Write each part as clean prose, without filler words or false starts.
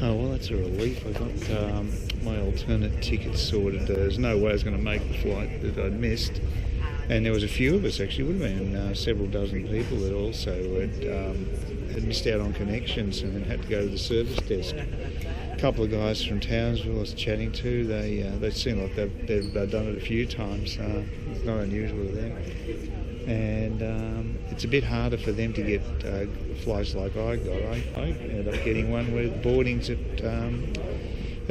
Oh, well, that's a relief. I got my alternate ticket sorted. There's no way I was going to make the flight that I'd missed. And there was a few of us, actually. Would have been several dozen people that also had missed out on connections and had to go to the service desk. A couple of guys from Townsville I was chatting to, they seem like they've done it a few times. It's not unusual to them. And it's a bit harder for them to get flights like I got. I ended up getting one where boarding's at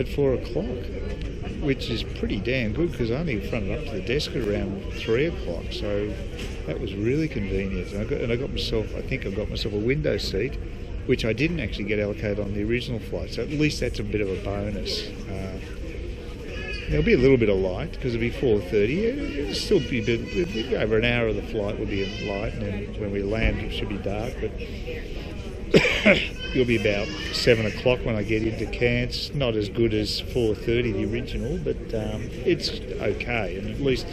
4 o'clock, which is pretty damn good because I only fronted up to the desk at around 3 o'clock, so that was really convenient. And I got myself, I think I got myself a window seat, which I didn't actually get allocated on the original flight, so at least that's a bit of a bonus. There'll be a little bit of light because it'll be 4:30. It'll still be a bit, over an hour of the flight will be in light, and then when we land it should be dark, but it'll be about 7 o'clock when I get into Cairns. Not as good as 4:30, the original, but it's okay, and at least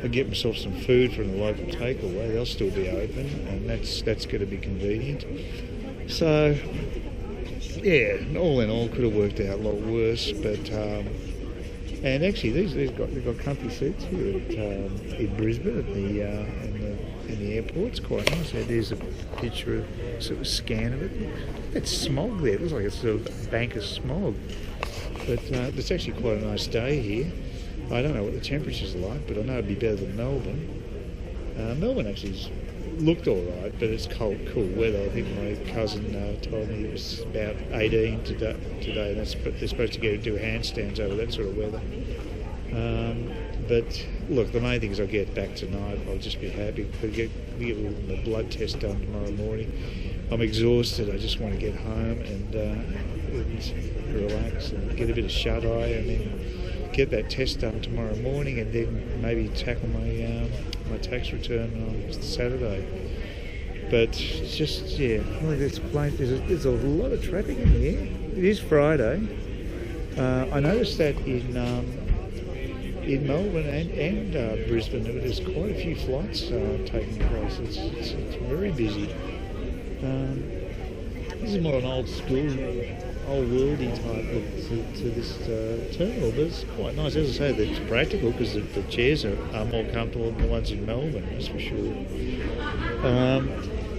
I get myself some food from the local takeaway. They'll still be open, and that's going to be convenient. So, yeah, all in all, could have worked out a lot worse, but and actually they've got comfy seats here in Brisbane in the airport. It's quite nice. There's a picture of sort of scan of it. That's smog there. It looks like it's sort of a bank of smog. But it's actually quite a nice day here. I don't know what the temperature's like, but I know it'd be better than Melbourne. Melbourne actually looked all right, but it's cool weather. I think my cousin told me it was about 18 today. And they're supposed to do handstands over that sort of weather. But look, the main thing is I'll get back tonight. I'll just be happy. I'll get my blood test done tomorrow morning. I'm exhausted. I just want to get home and relax and get a bit of shut-eye, and then get that test done tomorrow morning, and then maybe tackle my tax return on Saturday. But it's just, yeah, there's a lot of traffic in the air. It is Friday. I noticed that in Melbourne and Brisbane, there's quite a few flights taking place. It's very busy. This is more an old school, old worldy type look to this terminal, but it's quite nice. As I say, it's practical because the chairs are more comfortable than the ones in Melbourne, that's for sure.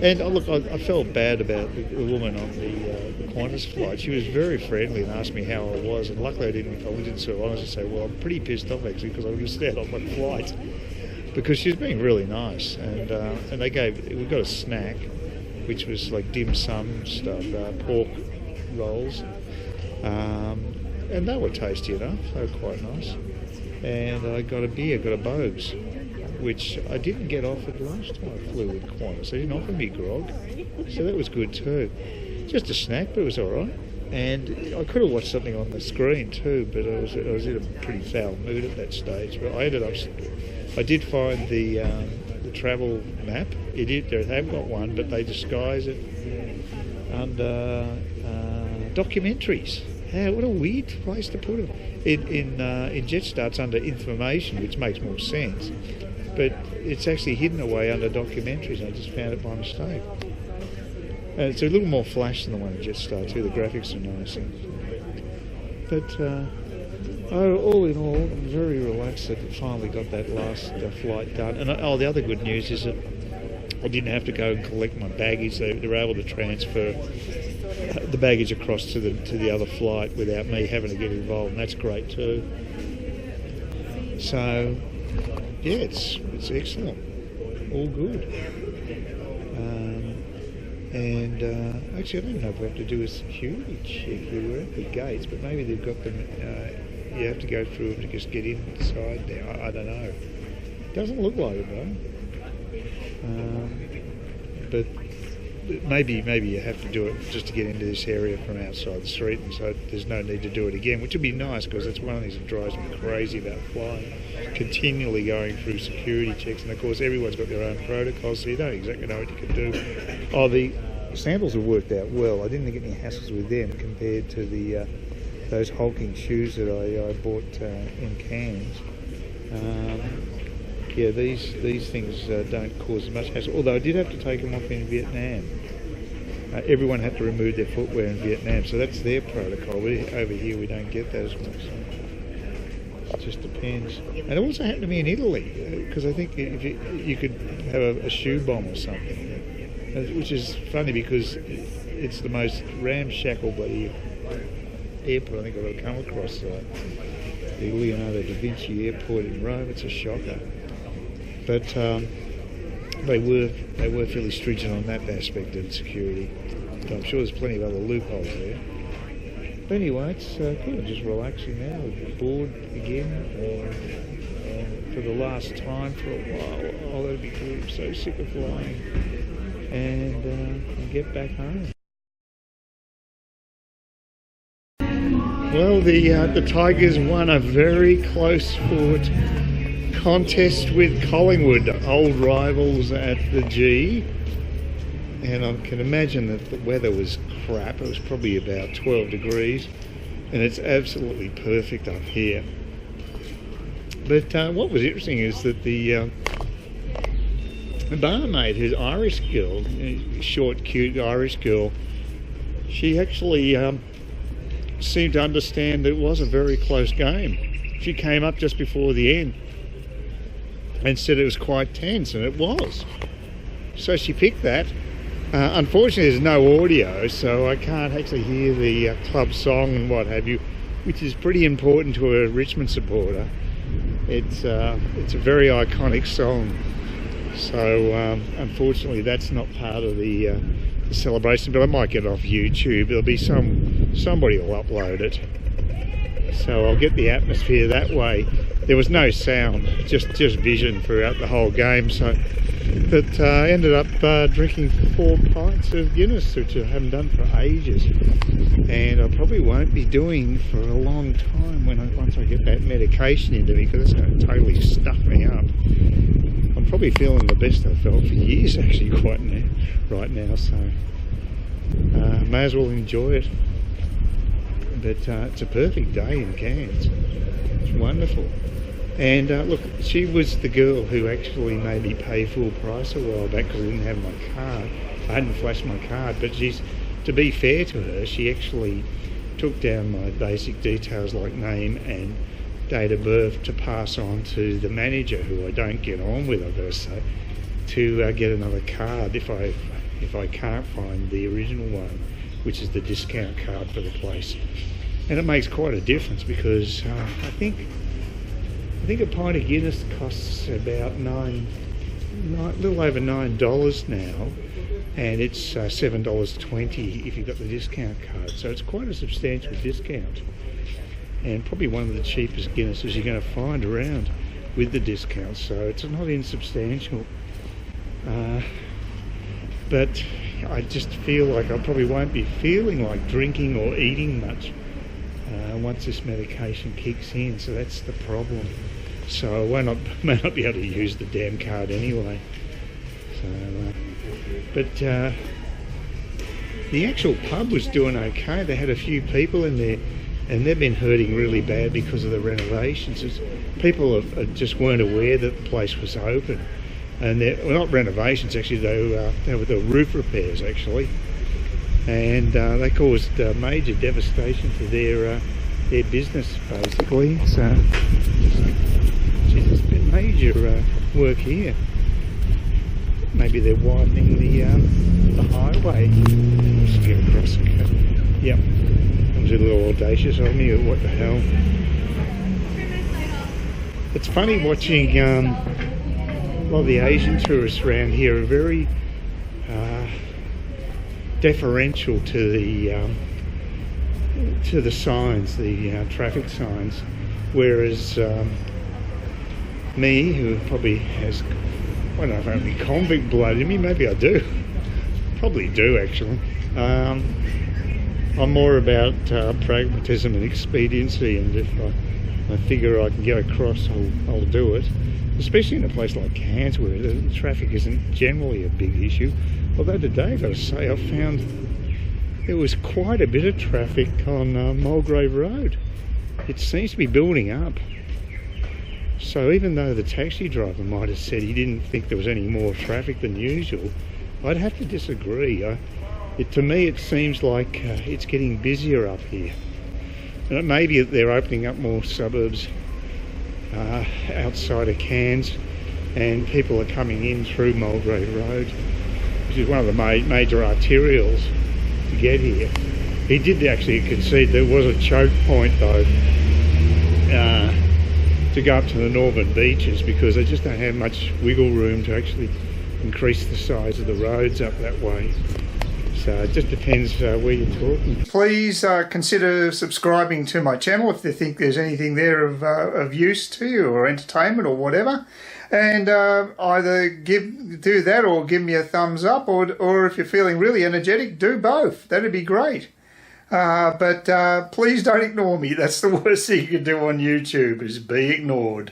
And look, I felt bad about the woman on the Qantas flight. She was very friendly and asked me how I was, and luckily I didn't sort of honestly say, well, I'm pretty pissed off actually because I missed out on my flight, because she was being really nice. And we got a snack, which was like dim sum stuff, pork rolls, and they were tasty enough. They were quite nice. And I got a beer, got a Bogues, which I didn't get offered last time I flew with Qantas. They didn't offer me grog, so that was good too. Just a snack, but it was all right. And I could have watched something on the screen too, but I was in a pretty foul mood at that stage. But I did find the travel map. They have got one, but they disguise it under documentaries. What a weird place to put them. In Jetstar, it's under information, which makes more sense. But it's actually hidden away under documentaries. I just found it by mistake. And it's a little more flash than the one in Jetstar too. The graphics are nicer. But all in all, I'm very relaxed that I finally got that last flight done. And the other good news is that I didn't have to go and collect my baggage. They were able to transfer the baggage across to the other flight without me having to get involved, and that's great too. So yeah, it's excellent, all good. Actually, I don't know if we have to do a security check. We were at the gates, but maybe they've got them. You have to go through them to just get inside there. I don't know. Doesn't look like it though. But maybe you have to do it just to get into this area from outside the street, and so there's no need to do it again, which would be nice because that's one of the things that drives me crazy about flying, continually going through security checks. And of course everyone's got their own protocols, so you don't exactly know what you can do. The sandals have worked out well. I didn't get any hassles with them compared to those hulking shoes that I bought in Cairns. Yeah, these things don't cause as much hassle, although I did have to take them off in Vietnam. everyone had to remove their footwear in Vietnam, so that's their protocol. But over here we don't get that as much. It just depends. And it also happened to me in Italy, because I think if you could have a shoe bomb or something, which is funny because it's the most ramshackle bloody airport I think I've ever come across. The Leonardo da Vinci airport in Rome. It's a shocker. But they were fairly stringent on that aspect of security. But I'm sure there's plenty of other loopholes there. But anyway, it's good. I'm just relaxing now. I'm bored again, and for the last time for a while. Oh, that'd be good. I'm so sick of flying, and get back home. Well, the Tigers won a very close fought contest with Collingwood, old rivals at the G. And I can imagine that the weather was crap. It was probably about 12 degrees, and it's absolutely perfect up here. But what was interesting is that the barmaid, who's Irish girl, short, cute Irish girl, she actually seemed to understand that it was a very close game. She came up just before the end and said it was quite tense, and it was. So she picked that. Unfortunately, there's no audio, so I can't actually hear the club song and what have you, which is pretty important to a Richmond supporter. It's a very iconic song. So unfortunately, that's not part of the celebration, but I might get it off YouTube. There'll be somebody will upload it. So I'll get the atmosphere that way. There was no sound, just vision throughout the whole game. So, but I ended up drinking 4 pints of Guinness, which I haven't done for ages, and I probably won't be doing for a long time once I get that medication into me, because it's going to totally stuff me up. I'm probably feeling the best I've felt for years, actually, right now. So may as well enjoy it. But it's a perfect day in Cairns. It's wonderful. And look, she was the girl who actually made me pay full price a while back because I didn't have my card. I hadn't flashed my card, but to be fair to her, she actually took down my basic details like name and date of birth to pass on to the manager, who I don't get on with, I've got to say, to get another card if I can't find the original one, which is the discount card for the place. And it makes quite a difference, because I think a pint of Guinness costs about a little over $9 now, and it's $7.20 if you've got the discount card. So it's quite a substantial discount, and probably one of the cheapest Guinnesses you're going to find around with the discount. So it's not insubstantial. But I just feel like I probably won't be feeling like drinking or eating much once this medication kicks in, so that's the problem. So I may not be able to use the damn card anyway. So, but the actual pub was doing okay. They had a few people in there, and they've been hurting really bad because of the renovations. People just weren't aware that the place was open. And well, not renovations, actually, they were the roof repairs, actually. And they caused major devastation to their business, basically. So, there's been major work here. Maybe they're widening the highway. Just get across and go. Yep. That was a little audacious of me, or what the hell. It's funny watching a lot of the Asian tourists around here are very deferential to the signs, the traffic signs, whereas me, who probably has, I don't know if I have any convict blood in me, maybe I do, probably do actually. I'm more about pragmatism and expediency, and if I figure I can get across, I'll do it. Especially in a place like Cairns, where the traffic isn't generally a big issue. Although today, I've got to say, I found there was quite a bit of traffic on Mulgrave Road. It seems to be building up. So even though the taxi driver might have said he didn't think there was any more traffic than usual, I'd have to disagree. To me it seems like it's getting busier up here. And maybe they're opening up more suburbs outside of Cairns, and people are coming in through Mulgrave Road, which is one of the major arterials to get here. He did actually concede there was a choke point though to go up to the northern beaches, because they just don't have much wiggle room to actually increase the size of the roads up that way. So it just depends where you're talking. Please consider subscribing to my channel if you think there's anything there of use to you, or entertainment or whatever. And either do that or give me a thumbs up, or if you're feeling really energetic, do both. That'd be great. But please don't ignore me. That's the worst thing you can do on YouTube, is be ignored.